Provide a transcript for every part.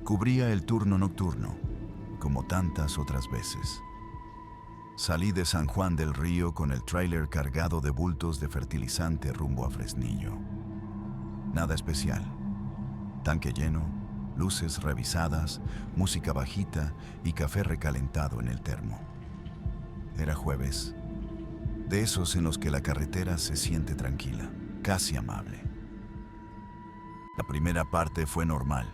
Cubría el turno nocturno, como tantas otras veces. Salí de San Juan del Río con el tráiler cargado de bultos de fertilizante rumbo a Fresnillo. Nada especial. Tanque lleno, luces revisadas, música bajita y café recalentado en el termo. Era jueves, de esos en los que la carretera se siente tranquila, casi amable. La primera parte fue normal.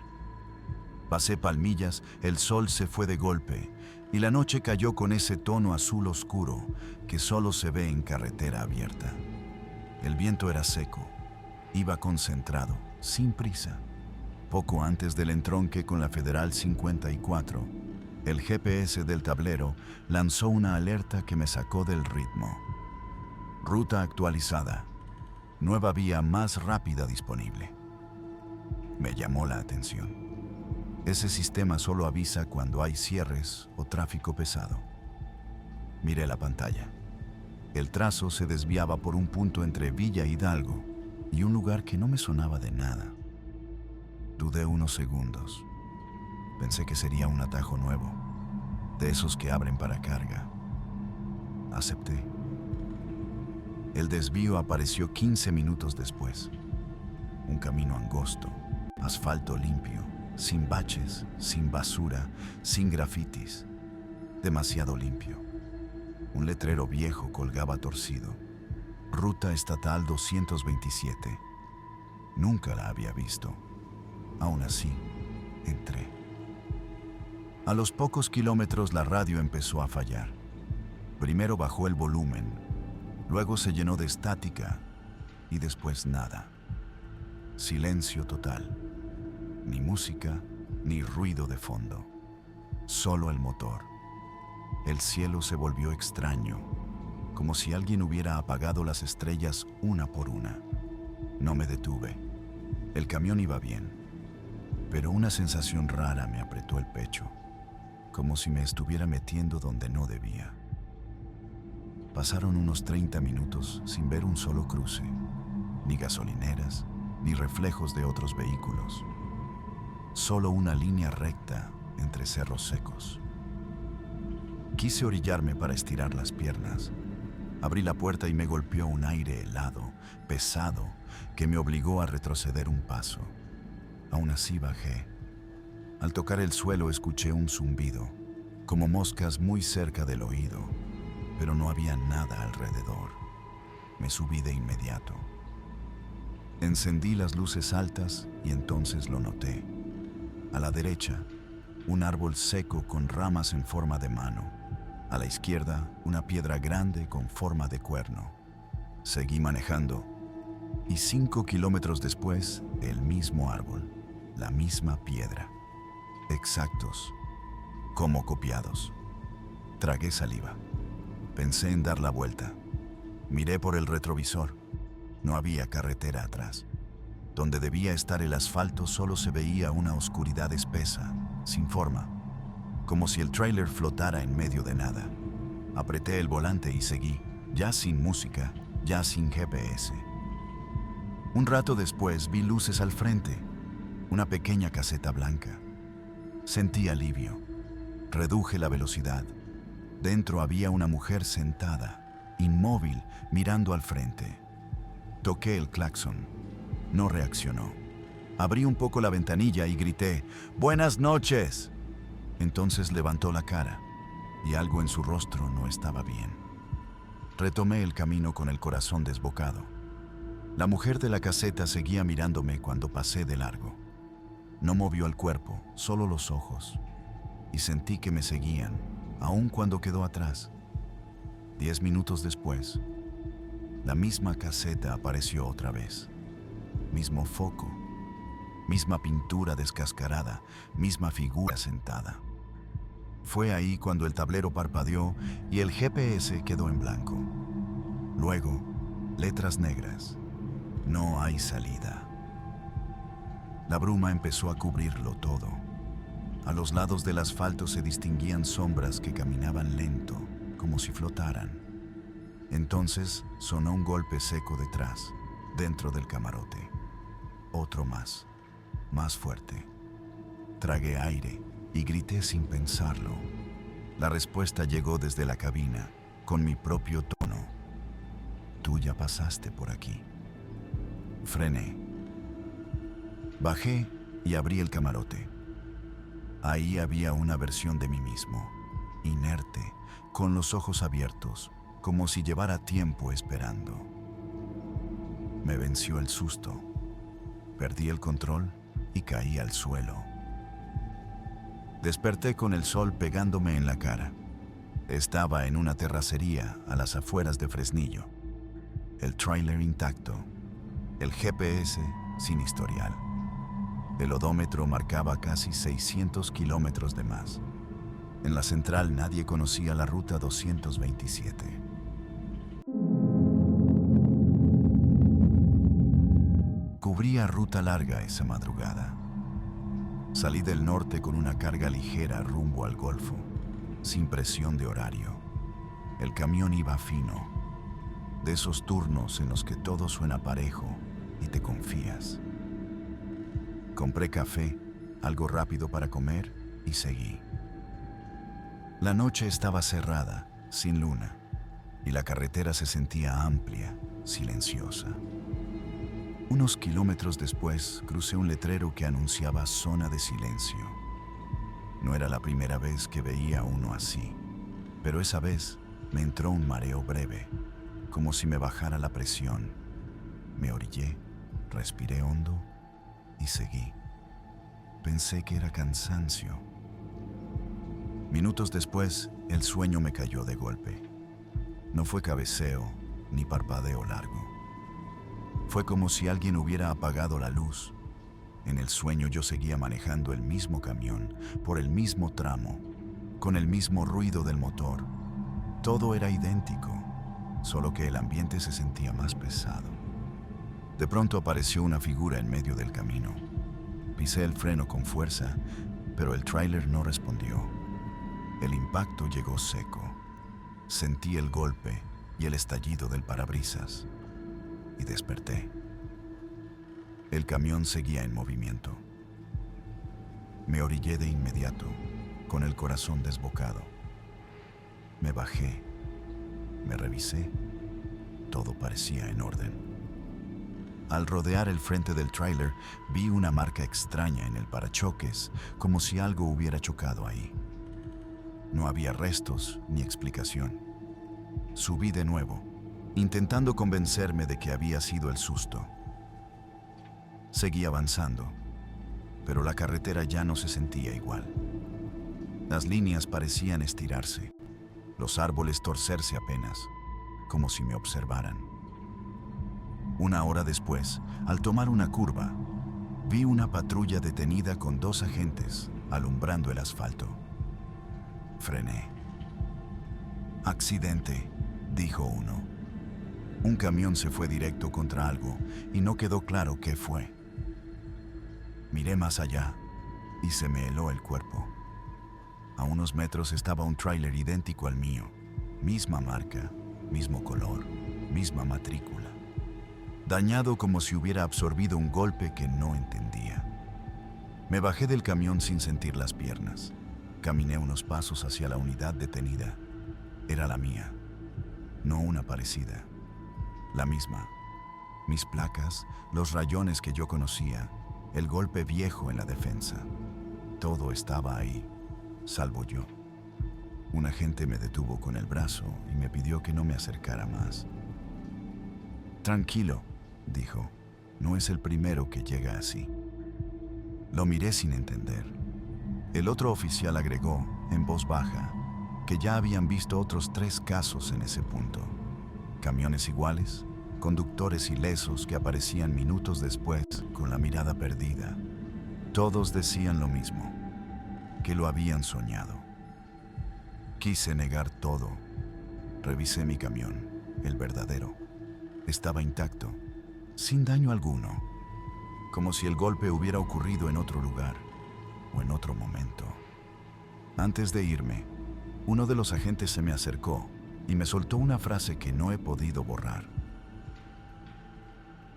Pasé Palmillas, el sol se fue de golpe y la noche cayó con ese tono azul oscuro que solo se ve en carretera abierta. El viento era seco, iba concentrado, sin prisa. Poco antes del entronque con la Federal 54, el GPS del tablero lanzó una alerta que me sacó del ritmo. Ruta actualizada. Nueva vía más rápida disponible. Me llamó la atención. Ese sistema solo avisa cuando hay cierres o tráfico pesado. Miré la pantalla. El trazo se desviaba por un punto entre Villa Hidalgo y un lugar que no me sonaba de nada. Dudé unos segundos. Pensé que sería un atajo nuevo, de esos que abren para carga. Acepté. El desvío apareció 15 minutos después. Un camino angosto, asfalto limpio, sin baches, sin basura, sin grafitis. Demasiado limpio. Un letrero viejo colgaba torcido. Ruta Estatal 227. Nunca la había visto. Aún así, entré. A los pocos kilómetros la radio empezó a fallar. Primero bajó el volumen, luego se llenó de estática y después nada. Silencio total. Ni música, ni ruido de fondo. Solo el motor. El cielo se volvió extraño, como si alguien hubiera apagado las estrellas una por una. No me detuve. El camión iba bien, pero una sensación rara me apretó el pecho, como si me estuviera metiendo donde no debía. Pasaron unos 30 minutos sin ver un solo cruce, ni gasolineras, ni reflejos de otros vehículos. Solo una línea recta entre cerros secos. Quise orillarme para estirar las piernas. Abrí la puerta y me golpeó un aire helado, pesado, que me obligó a retroceder un paso. Aún así bajé. Al tocar el suelo escuché un zumbido, como moscas muy cerca del oído, pero no había nada alrededor. Me subí de inmediato. Encendí las luces altas y entonces lo noté. A la derecha, un árbol seco con ramas en forma de mano. A la izquierda, una piedra grande con forma de cuerno. Seguí manejando y 5 kilómetros después, el mismo árbol, la misma piedra. Exactos, como copiados. Tragué saliva. Pensé en dar la vuelta. Miré por el retrovisor. No había carretera atrás. Donde debía estar el asfalto solo se veía una oscuridad espesa, sin forma, como si el tráiler flotara en medio de nada. Apreté el volante y seguí, ya sin música, ya sin GPS. Un rato después vi luces al frente, una pequeña caseta blanca. Sentí alivio. Reduje la velocidad. Dentro había una mujer sentada, inmóvil, mirando al frente. Toqué el claxon. No reaccionó. Abrí un poco la ventanilla y grité, «¡Buenas noches!». Entonces levantó la cara y algo en su rostro no estaba bien. Retomé el camino con el corazón desbocado. La mujer de la caseta seguía mirándome cuando pasé de largo. No movió el cuerpo, solo los ojos. Y sentí que me seguían, aun cuando quedó atrás. 10 minutos después, la misma caseta apareció otra vez. Mismo foco, misma pintura descascarada, misma figura sentada. Fue ahí cuando el tablero parpadeó y el GPS quedó en blanco. Luego, letras negras. No hay salida. La bruma empezó a cubrirlo todo. A los lados del asfalto se distinguían sombras que caminaban lento, como si flotaran. Entonces sonó un golpe seco detrás, dentro del camarote. Otro más fuerte. Tragué aire y grité sin pensarlo. La respuesta llegó desde la cabina, con mi propio tono. Tú ya pasaste por aquí. Frené. Bajé y abrí el camarote. Ahí había una versión de mí mismo, inerte, con los ojos abiertos, como si llevara tiempo esperando. Me venció el susto. Perdí el control y caí al suelo. Desperté con el sol pegándome en la cara. Estaba en una terracería a las afueras de Fresnillo. El tráiler intacto. El GPS sin historial. El odómetro marcaba casi 600 kilómetros de más. En la central nadie conocía la ruta 227. Cubría ruta larga esa madrugada. Salí del norte con una carga ligera rumbo al Golfo, sin presión de horario. El camión iba fino, de esos turnos en los que todo suena parejo y te confías. Compré café, algo rápido para comer y seguí. La noche estaba cerrada, sin luna, y la carretera se sentía amplia, silenciosa. Unos kilómetros después crucé un letrero que anunciaba zona de silencio. No era la primera vez que veía uno así, pero esa vez me entró un mareo breve, como si me bajara la presión. Me orillé, respiré hondo y seguí. Pensé que era cansancio. Minutos después, el sueño me cayó de golpe. No fue cabeceo ni parpadeo largo. Fue como si alguien hubiera apagado la luz. En el sueño yo seguía manejando el mismo camión, por el mismo tramo, con el mismo ruido del motor. Todo era idéntico, solo que el ambiente se sentía más pesado. De pronto apareció una figura en medio del camino. Pisé el freno con fuerza, pero el tráiler no respondió. El impacto llegó seco. Sentí el golpe y el estallido del parabrisas. Y desperté. El camión seguía en movimiento. Me orillé de inmediato, con el corazón desbocado. Me bajé, me revisé. Todo parecía en orden. Al rodear el frente del tráiler, vi una marca extraña en el parachoques, como si algo hubiera chocado ahí. No había restos ni explicación. Subí de nuevo, intentando convencerme de que había sido el susto. Seguí avanzando, pero la carretera ya no se sentía igual. Las líneas parecían estirarse, los árboles torcerse apenas, como si me observaran. Una hora después, al tomar una curva, vi una patrulla detenida con 2 agentes alumbrando el asfalto. Frené. Accidente, dijo uno. Un camión se fue directo contra algo y no quedó claro qué fue. Miré más allá y se me heló el cuerpo. A unos metros estaba un tráiler idéntico al mío, misma marca, mismo color, misma matrícula. Dañado como si hubiera absorbido un golpe que no entendía. Me bajé del camión sin sentir las piernas. Caminé unos pasos hacia la unidad detenida. Era la mía, no una parecida. La misma. Mis placas, los rayones que yo conocía, el golpe viejo en la defensa. Todo estaba ahí, salvo yo. Un agente me detuvo con el brazo y me pidió que no me acercara más. Tranquilo, dijo, no es el primero que llega así. Lo miré sin entender. El otro oficial agregó, en voz baja, que ya habían visto otros 3 casos en ese punto. Camiones iguales, conductores ilesos que aparecían minutos después con la mirada perdida. Todos decían lo mismo, que lo habían soñado. Quise negar todo. Revisé mi camión, el verdadero. Estaba intacto, sin daño alguno, como si el golpe hubiera ocurrido en otro lugar o en otro momento. Antes de irme, uno de los agentes se me acercó y me soltó una frase que no he podido borrar.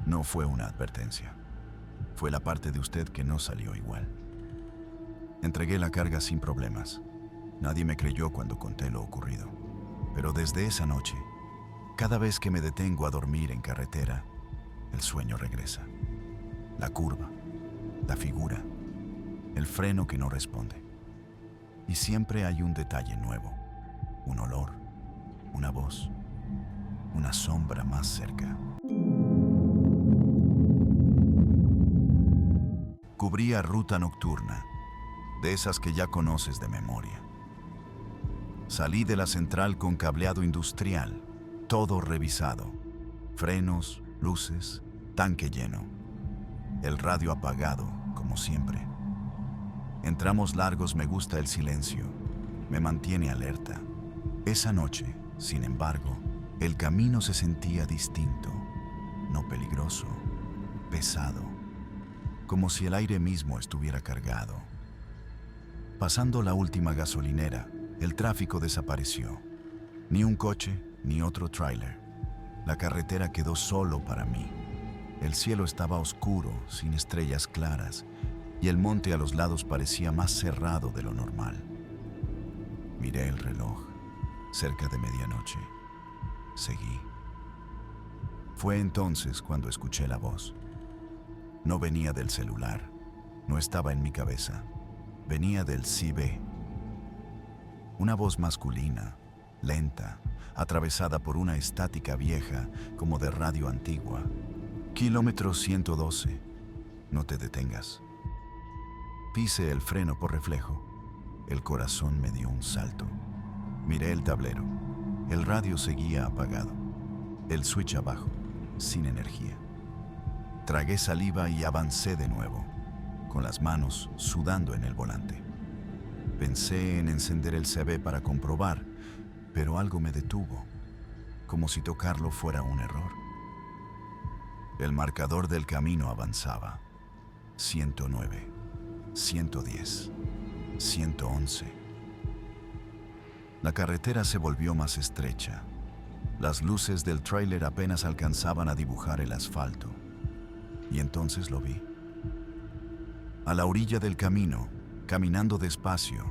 No fue una advertencia. Fue la parte de usted que no salió igual. Entregué la carga sin problemas. Nadie me creyó cuando conté lo ocurrido. Pero desde esa noche, cada vez que me detengo a dormir en carretera, el sueño regresa. La curva, la figura, el freno que no responde. Y siempre hay un detalle nuevo, un olor, una voz, una sombra más cerca. Cubría ruta nocturna, de esas que ya conoces de memoria. Salí de la central con cableado industrial, todo revisado. Frenos, luces, tanque lleno. El radio apagado, como siempre. En tramos largos me gusta el silencio, me mantiene alerta. Esa noche, sin embargo, el camino se sentía distinto, no peligroso, pesado, como si el aire mismo estuviera cargado. Pasando la última gasolinera, el tráfico desapareció. Ni un coche, ni otro tráiler. La carretera quedó solo para mí. El cielo estaba oscuro, sin estrellas claras, y el monte a los lados parecía más cerrado de lo normal. Miré el reloj, cerca de medianoche. Seguí. Fue entonces cuando escuché la voz. No venía del celular, no estaba en mi cabeza. Venía del CB. Una voz masculina, lenta, atravesada por una estática vieja como de radio antigua. Kilómetro 112. No te detengas. Pise el freno por reflejo. El corazón me dio un salto. Miré el tablero. El radio seguía apagado. El switch abajo, sin energía. Tragué saliva y avancé de nuevo, con las manos sudando en el volante. Pensé en encender el CB para comprobar, pero algo me detuvo, como si tocarlo fuera un error. El marcador del camino avanzaba. 109, 110, 111. La carretera se volvió más estrecha. Las luces del tráiler apenas alcanzaban a dibujar el asfalto. Y entonces lo vi. A la orilla del camino, caminando despacio,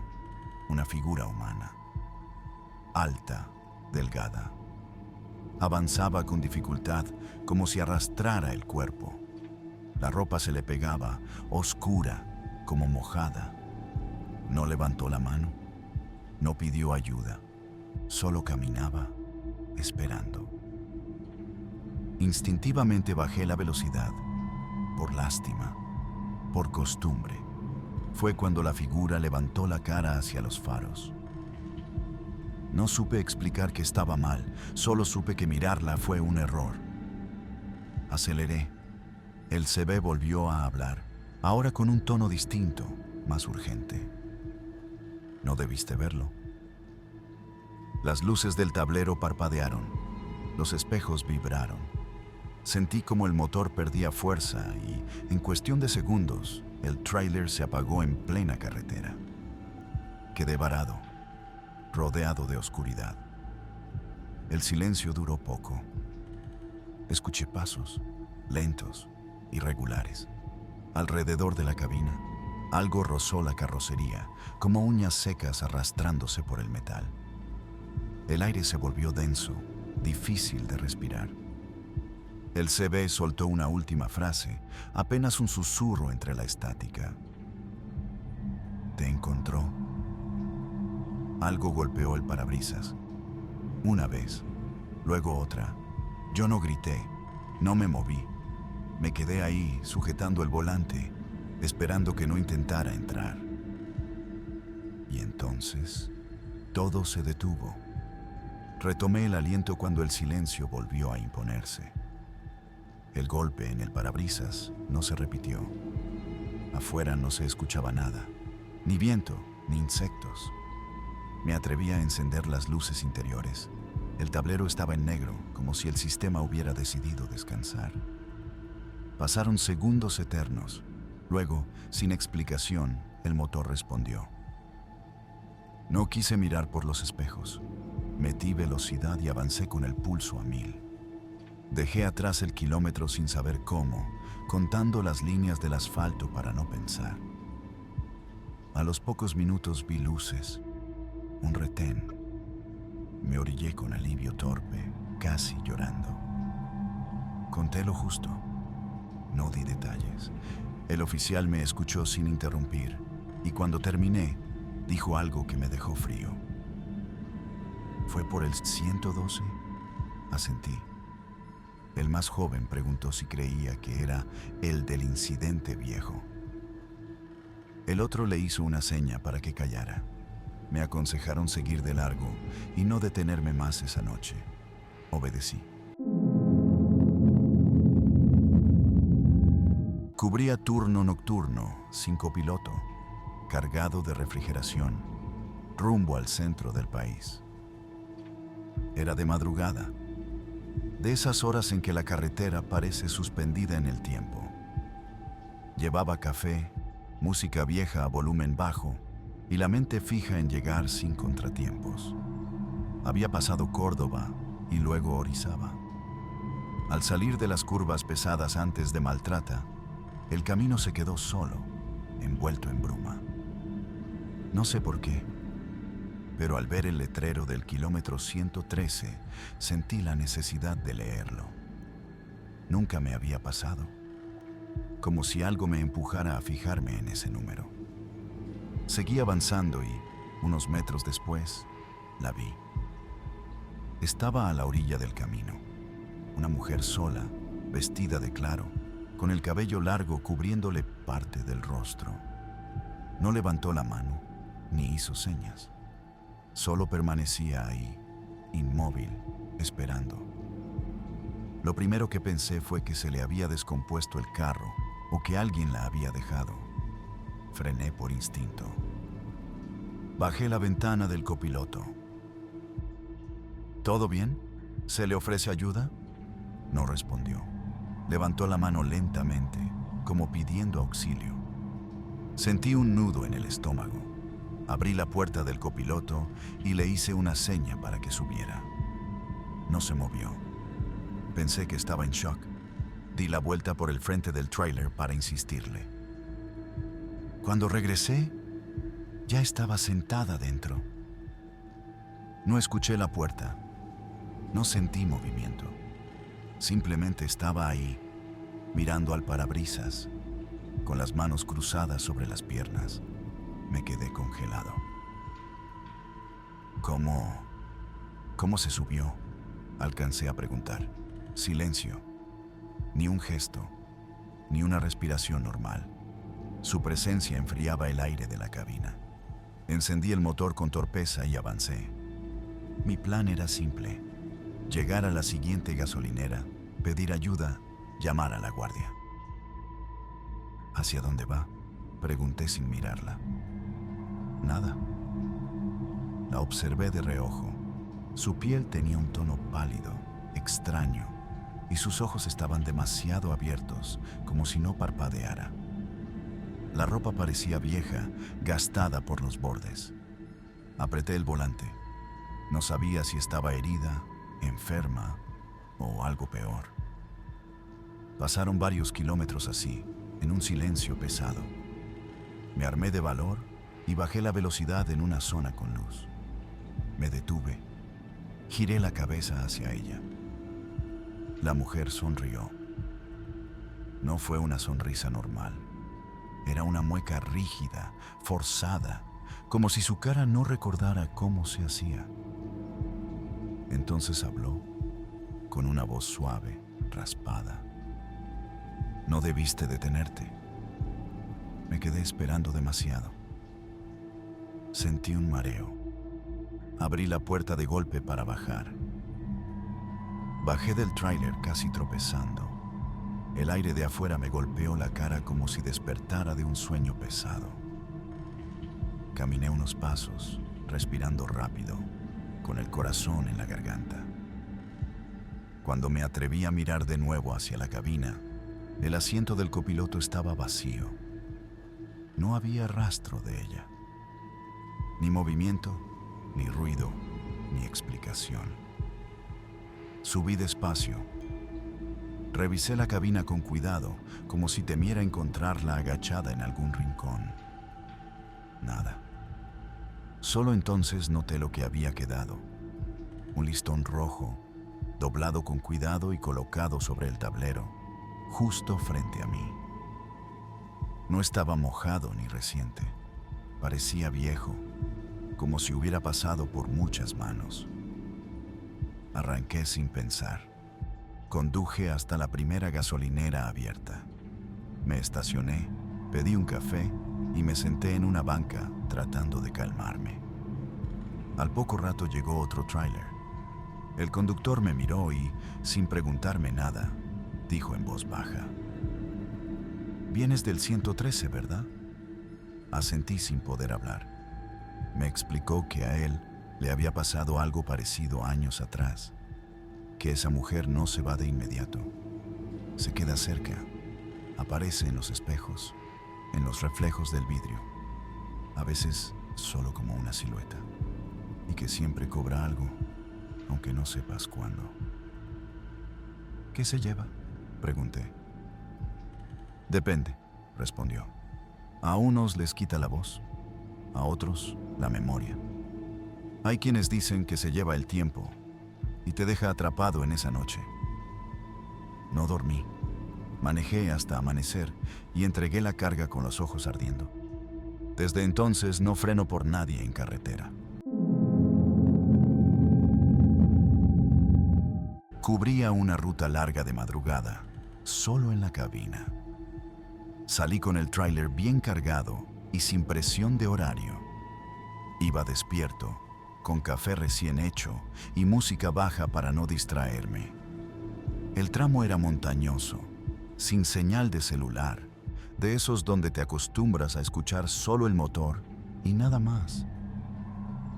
una figura humana. Alta, delgada. Avanzaba con dificultad, como si arrastrara el cuerpo. La ropa se le pegaba, oscura, como mojada. No levantó la mano, no pidió ayuda, solo caminaba, esperando. Instintivamente bajé la velocidad, por lástima, por costumbre. Fue cuando la figura levantó la cara hacia los faros. No supe explicar que estaba mal, solo supe que mirarla fue un error. Aceleré. El CB volvió a hablar, ahora con un tono distinto, más urgente. No debiste verlo. Las luces del tablero parpadearon, los espejos vibraron. Sentí como el motor perdía fuerza y, en cuestión de segundos, el tráiler se apagó en plena carretera. Quedé varado, rodeado de oscuridad. El silencio duró poco. Escuché pasos, lentos, irregulares. Alrededor de la cabina, algo rozó la carrocería, como uñas secas arrastrándose por el metal. El aire se volvió denso, difícil de respirar. El CB soltó una última frase, apenas un susurro entre la estática. ¿Te encontró? Algo golpeó el parabrisas. Una vez, luego otra. Yo no grité, no me moví. Me quedé ahí, sujetando el volante, esperando que no intentara entrar. Y entonces, todo se detuvo. Retomé el aliento cuando el silencio volvió a imponerse. El golpe en el parabrisas no se repitió. Afuera no se escuchaba nada, ni viento, ni insectos. Me atreví a encender las luces interiores. El tablero estaba en negro, como si el sistema hubiera decidido descansar. Pasaron segundos eternos. Luego, sin explicación, el motor respondió. No quise mirar por los espejos. Metí velocidad y avancé con el pulso a 1000. Dejé atrás el kilómetro sin saber cómo, contando las líneas del asfalto para no pensar. A los pocos minutos vi luces, un retén. Me orillé con alivio torpe, casi llorando. Conté lo justo, no di detalles. El oficial me escuchó sin interrumpir y cuando terminé, dijo algo que me dejó frío. ¿Fue por el 112? Asentí. El más joven preguntó si creía que era el del incidente viejo. El otro le hizo una seña para que callara. Me aconsejaron seguir de largo y no detenerme más esa noche. Obedecí. Cubría turno nocturno, sin copiloto, cargado de refrigeración, rumbo al centro del país. Era de madrugada, de esas horas en que la carretera parece suspendida en el tiempo. Llevaba café, música vieja a volumen bajo y la mente fija en llegar sin contratiempos. Había pasado Córdoba y luego Orizaba. Al salir de las curvas pesadas antes de Maltrata, el camino se quedó solo, envuelto en bruma. No sé por qué, pero al ver el letrero del kilómetro 113, sentí la necesidad de leerlo. Nunca me había pasado, como si algo me empujara a fijarme en ese número. Seguí avanzando y, unos metros después, la vi. Estaba a la orilla del camino, una mujer sola, vestida de claro, con el cabello largo cubriéndole parte del rostro. No levantó la mano, ni hizo señas. Solo permanecía ahí, inmóvil, esperando. Lo primero que pensé fue que se le había descompuesto el carro o que alguien la había dejado. Frené por instinto. Bajé la ventana del copiloto. ¿Todo bien? ¿Se le ofrece ayuda? No respondió. Levantó la mano lentamente, como pidiendo auxilio. Sentí un nudo en el estómago. Abrí la puerta del copiloto y le hice una seña para que subiera. No se movió. Pensé que estaba en shock. Di la vuelta por el frente del tráiler para insistirle. Cuando regresé, ya estaba sentada dentro. No escuché la puerta. No sentí movimiento. Simplemente estaba ahí, mirando al parabrisas, con las manos cruzadas sobre las piernas. Me quedé congelado. ¿Cómo se subió? Alcancé a preguntar. Silencio. Ni un gesto, ni una respiración normal. Su presencia enfriaba el aire de la cabina. Encendí el motor con torpeza y avancé. Mi plan era simple: llegar a la siguiente gasolinera, pedir ayuda, llamar a la guardia. ¿Hacia dónde va?, pregunté sin mirarla. Nada. La observé de reojo. Su piel tenía un tono pálido, extraño, y sus ojos estaban demasiado abiertos, como si no parpadeara. La ropa parecía vieja, gastada por los bordes. Apreté el volante. No sabía si estaba herida, enferma o algo peor. Pasaron varios kilómetros así, en un silencio pesado. Me armé de valor y bajé la velocidad en una zona con luz. Me detuve. Giré la cabeza hacia ella. La mujer sonrió. No fue una sonrisa normal. Era una mueca rígida, forzada, como si su cara no recordara cómo se hacía. Entonces habló, con una voz suave, raspada. No debiste detenerte. Me quedé esperando demasiado. Sentí un mareo. Abrí la puerta de golpe para bajar. Bajé del tráiler casi tropezando. El aire de afuera me golpeó la cara como si despertara de un sueño pesado. Caminé unos pasos, respirando rápido, con el corazón en la garganta. Cuando me atreví a mirar de nuevo hacia la cabina, el asiento del copiloto estaba vacío. No había rastro de ella. Ni movimiento, ni ruido, ni explicación. Subí despacio. Revisé la cabina con cuidado, como si temiera encontrarla agachada en algún rincón. Nada. Solo entonces noté lo que había quedado. Un listón rojo, doblado con cuidado y colocado sobre el tablero, justo frente a mí. No estaba mojado ni reciente. Parecía viejo, como si hubiera pasado por muchas manos. Arranqué sin pensar. Conduje hasta la primera gasolinera abierta. Me estacioné, pedí un café y me senté en una banca tratando de calmarme. Al poco rato llegó otro tráiler. El conductor me miró y, sin preguntarme nada, dijo en voz baja: «Vienes del 113, ¿verdad?». Asentí sin poder hablar. Me explicó que a él le había pasado algo parecido años atrás, que esa mujer no se va de inmediato. Se queda cerca, aparece en los espejos, en los reflejos del vidrio, a veces solo como una silueta, y que siempre cobra algo, aunque no sepas cuándo. «¿Qué se lleva?», pregunté. «Depende», respondió. «A unos les quita la voz, a otros la memoria. Hay quienes dicen que se lleva el tiempo y te deja atrapado en esa noche». No dormí. Manejé hasta amanecer y entregué la carga con los ojos ardiendo. Desde entonces no freno por nadie en carretera. Cubría una ruta larga de madrugada, solo en la cabina. Salí con el tráiler bien cargado y sin presión de horario. Iba despierto, con café recién hecho y música baja para no distraerme. El tramo era montañoso, sin señal de celular, de esos donde te acostumbras a escuchar solo el motor y nada más.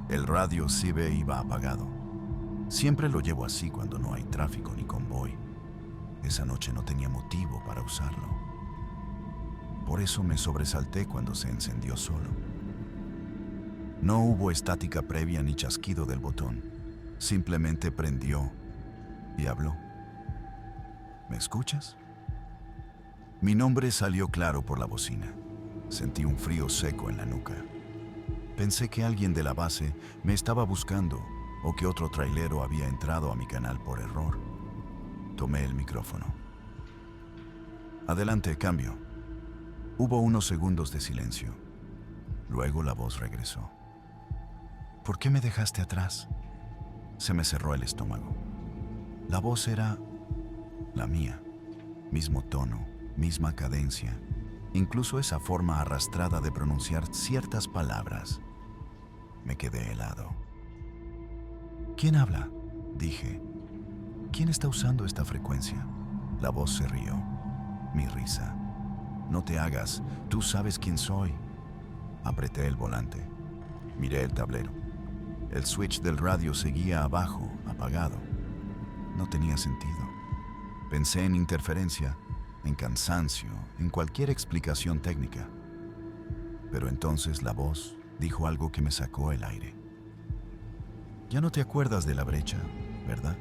El radio CB iba apagado. Siempre lo llevo así cuando no hay tráfico ni convoy. Esa noche no tenía motivo para usarlo. Por eso me sobresalté cuando se encendió solo. No hubo estática previa ni chasquido del botón. Simplemente prendió y habló. «¿Me escuchas?». Mi nombre salió claro por la bocina. Sentí un frío seco en la nuca. Pensé que alguien de la base me estaba buscando o que otro trailero había entrado a mi canal por error. Tomé el micrófono. «Adelante, cambio». Hubo unos segundos de silencio. Luego la voz regresó. «¿Por qué me dejaste atrás?». Se me cerró el estómago. La voz era la mía. Mismo tono, misma cadencia, incluso esa forma arrastrada de pronunciar ciertas palabras. Me quedé helado. «¿Quién habla?», dije. «¿Quién está usando esta frecuencia?». La voz se rió. Mi risa. «No te hagas, tú sabes quién soy». Apreté el volante. Miré el tablero. El switch del radio seguía abajo, apagado. No tenía sentido. Pensé en interferencia, en cansancio, en cualquier explicación técnica. Pero entonces la voz dijo algo que me sacó el aire. «Ya no te acuerdas de la brecha, ¿verdad?».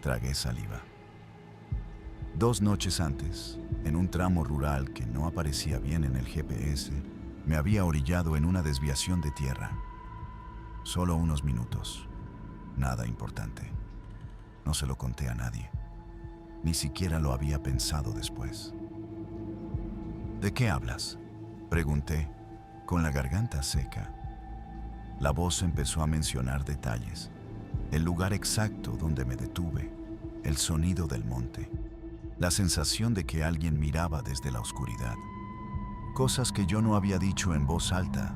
Tragué saliva. 2 noches antes, en un tramo rural que no aparecía bien en el GPS, me había orillado en una desviación de tierra. Solo unos minutos. Nada importante. No se lo conté a nadie. Ni siquiera lo había pensado después. «¿De qué hablas?», pregunté, con la garganta seca. La voz empezó a mencionar detalles. El lugar exacto donde me detuve, el sonido del monte, la sensación de que alguien miraba desde la oscuridad. Cosas que yo no había dicho en voz alta,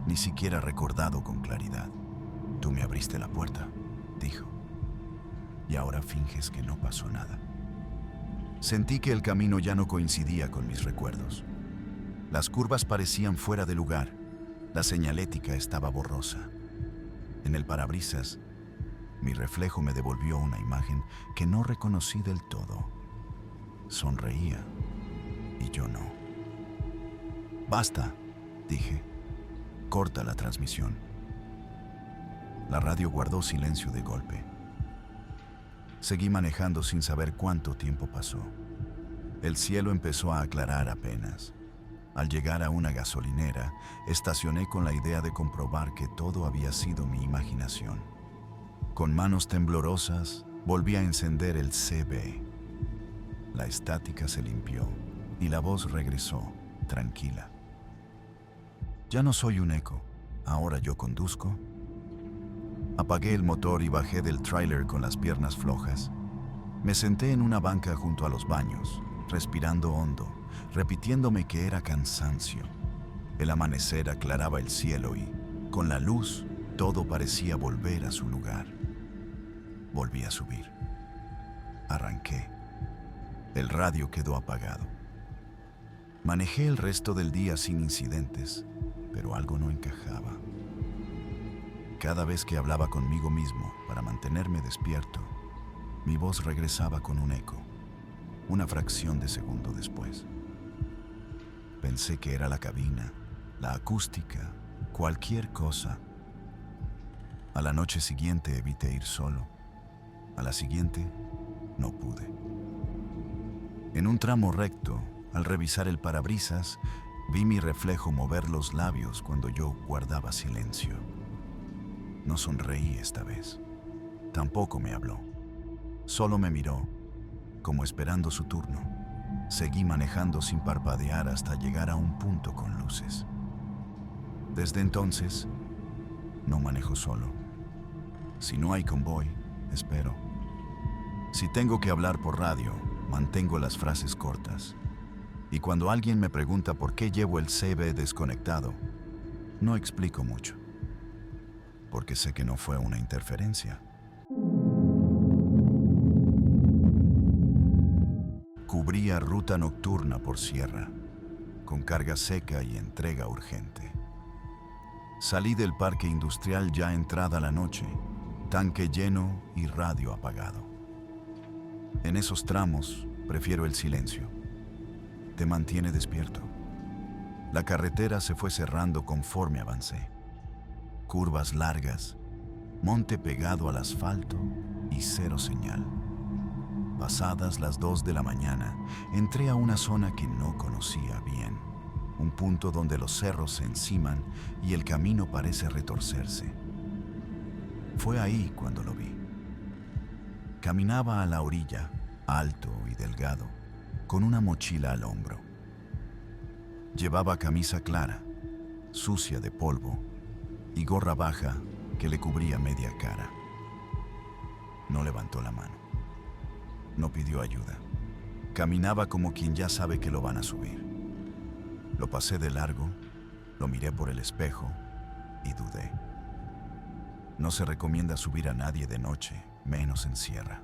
ni siquiera recordado con claridad. «Tú me abriste la puerta», dijo. «Y ahora finges que no pasó nada». Sentí que el camino ya no coincidía con mis recuerdos. Las curvas parecían fuera de lugar. La señalética estaba borrosa. En el parabrisas, mi reflejo me devolvió una imagen que no reconocí del todo. Sonreía y yo no. «Basta», dije. «Corta la transmisión». La radio guardó silencio de golpe. Seguí manejando sin saber cuánto tiempo pasó. El cielo empezó a aclarar apenas. Al llegar a una gasolinera, estacioné con la idea de comprobar que todo había sido mi imaginación. Con manos temblorosas, volví a encender el CB. La estática se limpió y la voz regresó, tranquila. Ya no soy un eco, ahora yo conduzco. Apagué el motor y bajé del tráiler con las piernas flojas. Me senté en una banca junto a los baños, respirando hondo, repitiéndome que era cansancio. El amanecer aclaraba el cielo y, con la luz, todo parecía volver a su lugar. Volví a subir. Arranqué. El radio quedó apagado. Manejé el resto del día sin incidentes, pero algo no encajaba. Cada vez que hablaba conmigo mismo para mantenerme despierto, mi voz regresaba con un eco, una fracción de segundo después. Pensé que era la cabina, la acústica, cualquier cosa. A la noche siguiente evité ir solo. A la siguiente, no pude. En un tramo recto, al revisar el parabrisas, vi mi reflejo mover los labios cuando yo guardaba silencio. No sonreí esta vez. Tampoco me habló. Solo me miró, como esperando su turno. Seguí manejando sin parpadear hasta llegar a un punto con luces. Desde entonces, no manejo solo. Si no hay convoy, espero. Si tengo que hablar por radio, mantengo las frases cortas. Y cuando alguien me pregunta por qué llevo el CB desconectado, no explico mucho. Porque sé que no fue una interferencia. Cubría ruta nocturna por sierra, con carga seca y entrega urgente. Salí del parque industrial ya entrada la noche, tanque lleno y radio apagado. En esos tramos prefiero el silencio. Te mantiene despierto. La carretera se fue cerrando conforme avancé. Curvas largas, monte pegado al asfalto y cero señal. Pasadas las 2 de la mañana, entré a una zona que no conocía bien. Un punto donde los cerros se enciman y el camino parece retorcerse. Fue ahí cuando lo vi. Caminaba a la orilla, alto y delgado, con una mochila al hombro. Llevaba camisa clara, sucia de polvo, y gorra baja que le cubría media cara. No levantó la mano. No pidió ayuda. Caminaba como quien ya sabe que lo van a subir. Lo pasé de largo, lo miré por el espejo y dudé. No se recomienda subir a nadie de noche, menos en sierra.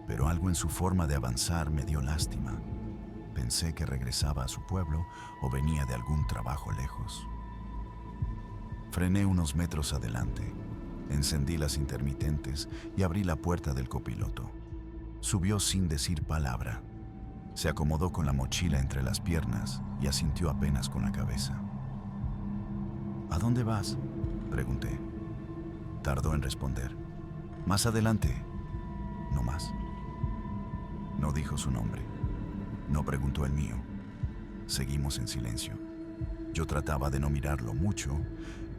Pero algo en su forma de avanzar me dio lástima. Pensé que regresaba a su pueblo o venía de algún trabajo lejos. Frené unos metros adelante, encendí las intermitentes y abrí la puerta del copiloto. Subió sin decir palabra. Se acomodó con la mochila entre las piernas y asintió apenas con la cabeza. ¿A dónde vas?, pregunté. Tardó en responder. Más adelante. No más. No dijo su nombre. No preguntó el mío. Seguimos en silencio. Yo trataba de no mirarlo mucho,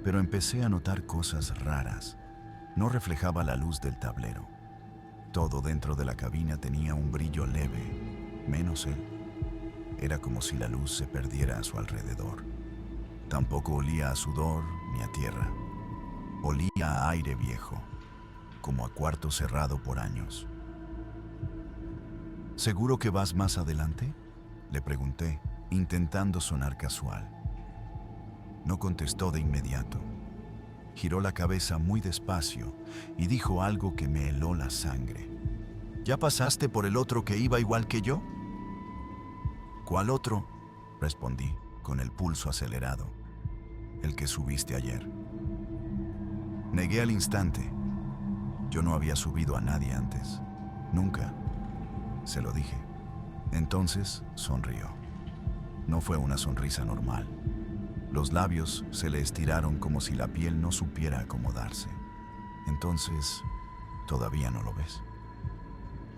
pero empecé a notar cosas raras. No reflejaba la luz del tablero. Todo dentro de la cabina tenía un brillo leve, menos él. Era como si la luz se perdiera a su alrededor. Tampoco olía a sudor ni a tierra. Olía a aire viejo, como a cuarto cerrado por años. ¿Seguro que vas más adelante?, le pregunté, intentando sonar casual. No contestó de inmediato. Giró la cabeza muy despacio y dijo algo que me heló la sangre. ¿Ya pasaste por el otro que iba igual que yo? ¿Cuál otro?, respondí, con el pulso acelerado. El que subiste ayer. Negué al instante. Yo no había subido a nadie antes. Nunca. Se lo dije. Entonces sonrió. No fue una sonrisa normal. Los labios se le estiraron como si la piel no supiera acomodarse. Entonces, ¿todavía no lo ves?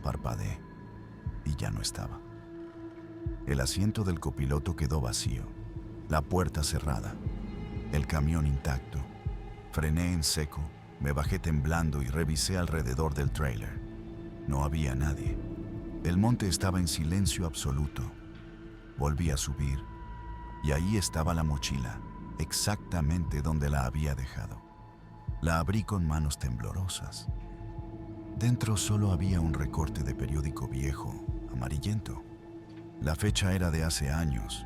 Parpadeé y ya no estaba. El asiento del copiloto quedó vacío, la puerta cerrada, el camión intacto. Frené en seco, me bajé temblando y revisé alrededor del tráiler. No había nadie. El monte estaba en silencio absoluto. Volví a subir y ahí estaba la mochila, exactamente donde la había dejado. La abrí con manos temblorosas. Dentro solo había un recorte de periódico viejo, amarillento. La fecha era de hace años.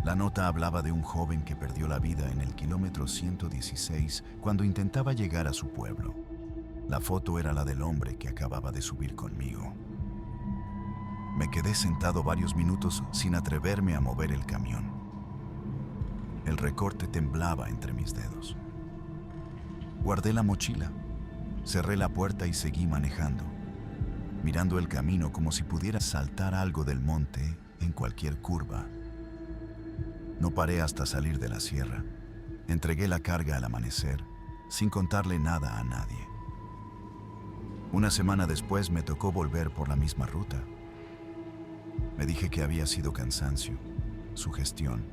La nota hablaba de un joven que perdió la vida en el kilómetro 116 cuando intentaba llegar a su pueblo. La foto era la del hombre que acababa de subir conmigo. Me quedé sentado varios minutos sin atreverme a mover el camión. El recorte temblaba entre mis dedos. Guardé la mochila, cerré la puerta y seguí manejando, mirando el camino como si pudiera saltar algo del monte en cualquier curva. No paré hasta salir de la sierra. Entregué la carga al amanecer, sin contarle nada a nadie. Una semana después me tocó volver por la misma ruta. Me dije que había sido cansancio, sugestión.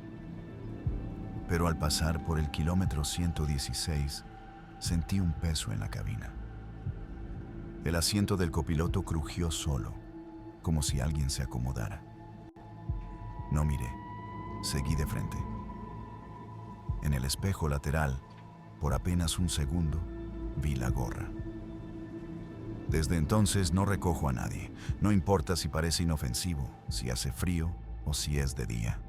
Pero al pasar por el kilómetro 116, sentí un peso en la cabina. El asiento del copiloto crujió solo, como si alguien se acomodara. No miré. Seguí de frente. En el espejo lateral, por apenas un segundo, vi la gorra. Desde entonces no recojo a nadie. No importa si parece inofensivo, si hace frío o si es de día.